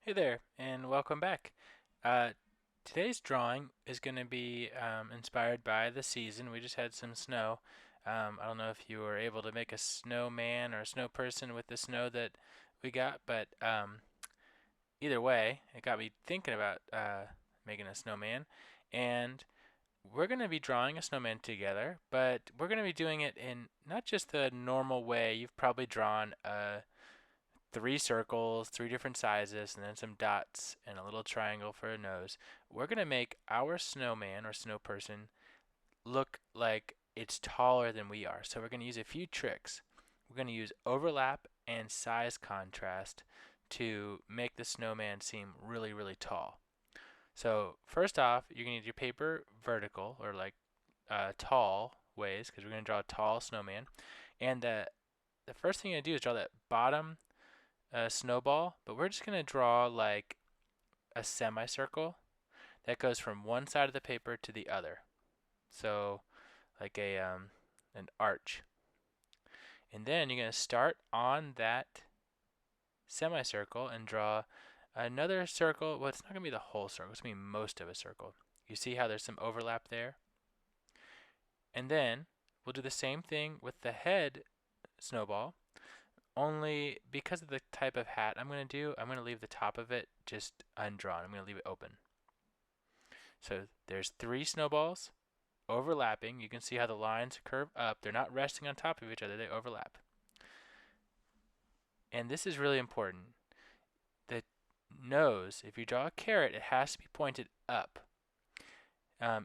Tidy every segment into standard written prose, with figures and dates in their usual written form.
Hey there, and welcome back. Uh, Today's drawing is going to be inspired by the season. We just had some snow. I don't know if you were able to make a snowman or a snow person with the snow that we got, but either way, it got me thinking about making a snowman. And we're going to be drawing a snowman together, but we're going to be doing it in not just the normal way. You've probably drawn a three circles, three different sizes, and then some dots and a little triangle for a nose. We're going to make our snowman or snow person look like it's taller than we are. So we're going to use a few tricks. We're going to use overlap and size contrast to make the snowman seem really, really tall. So first off, you're going to need your paper vertical or like tall ways because we're going to draw a tall snowman. And the first thing you're going to do is draw that bottom snowball, but we're just going to draw like a semicircle that goes from one side of the paper to the other. So like a an arch. And then you're going to start on that semicircle and draw another circle. Well, it's not going to be the whole circle. It's going to be most of a circle. You see how there's some overlap there? And then we'll do the same thing with the head snowball. Only because of the type of hat I'm going to leave the top of it just undrawn. I'm going to leave it open. So there's three snowballs overlapping. You can see how the lines curve up. They're not resting on top of each other, they overlap. And this is really important. The nose, if you draw a carrot, it has to be pointed up.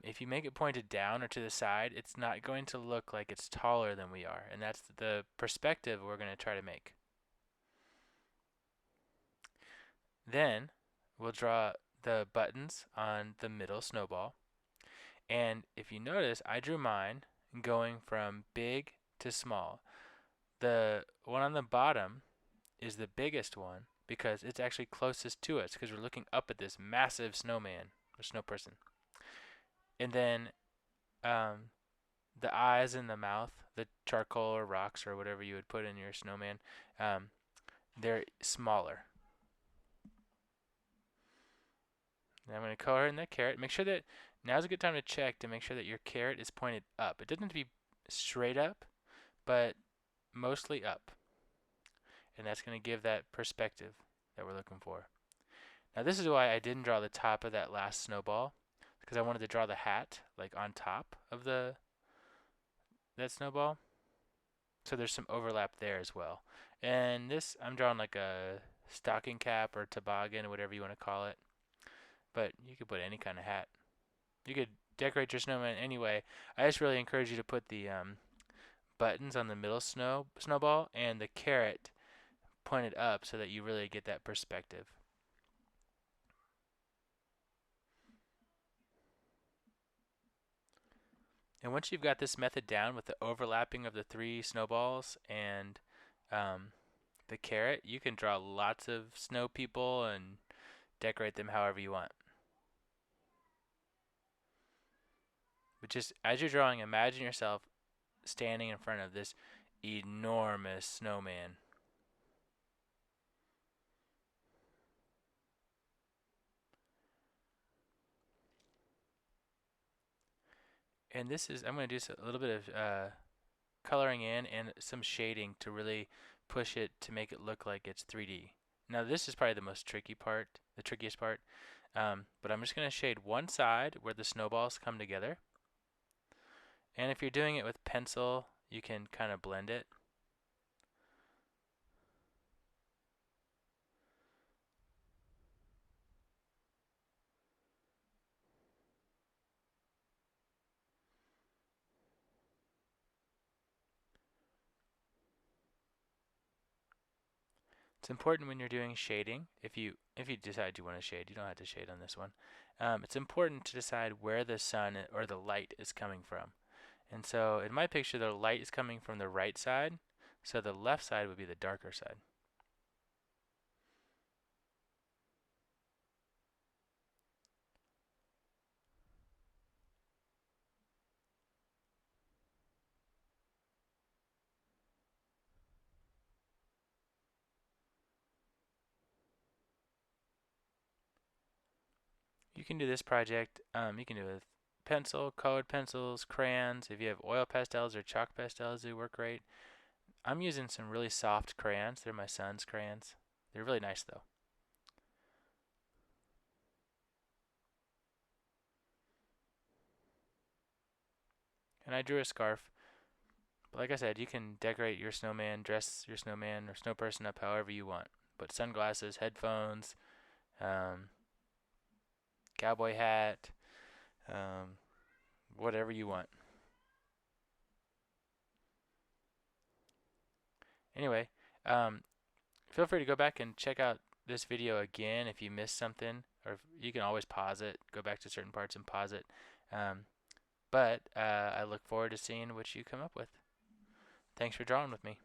If you make it pointed down or to the side, it's not going to look like it's taller than we are. And that's the perspective we're going to try to make. Then we'll draw the buttons on the middle snowball. And if you notice, I drew mine going from big to small. The one on the bottom is the biggest one because it's actually closest to us because we're looking up at this massive snowman or snow person. And then um, the eyes and the mouth, the charcoal or rocks or whatever you would put in your snowman, um, they're smaller. And I'm going to color in the carrot. Make sure that now's a good time to check to make sure that your carrot is pointed up. It doesn't have to be straight up, but mostly up. And that's going to give that perspective that we're looking for. Now this is why I didn't draw the top of that last snowball, because I wanted to draw the hat like on top of the that snowball. So there's some overlap there as well. And this I'm drawing like a stocking cap or toboggan, whatever you want to call it. But you could put any kind of hat. You could decorate your snowman anyway. I just really encourage you to put the buttons on the middle snowball and the carrot pointed up so that you really get that perspective. And once you've got this method down with the overlapping of the three snowballs and um, the carrot, you can draw lots of snow people and decorate them however you want. But just as you're drawing, imagine yourself standing in front of this enormous snowman. And this is, I'm going to do a little bit of coloring in and some shading to really push it to make it look like it's 3D. Now this is probably the most tricky part, the trickiest part. But I'm just going to shade one side where the snowballs come together. And if you're doing it with pencil, you can kind of blend it. It's important when you're doing shading, if you decide you want to shade, you don't have to shade on this one. It's important to decide where the sun or the light is coming from. And so in my picture, the light is coming from the right side, so the left side would be the darker side. can do this project. You can do it with pencil, colored pencils, crayons. If you have oil pastels or chalk pastels, they work great. I'm using some really soft crayons. They're my son's crayons. They're really nice though. And I drew a scarf. But like I said, you can decorate your snowman, dress your snowman or snow person up however you want. Put sunglasses, headphones, um, cowboy hat, um, whatever you want. Anyway, um, feel free to go back and check out this video again if you missed something, or you can always pause it, go back to certain parts and pause it. Um, but I look forward to seeing what you come up with. Thanks for drawing with me.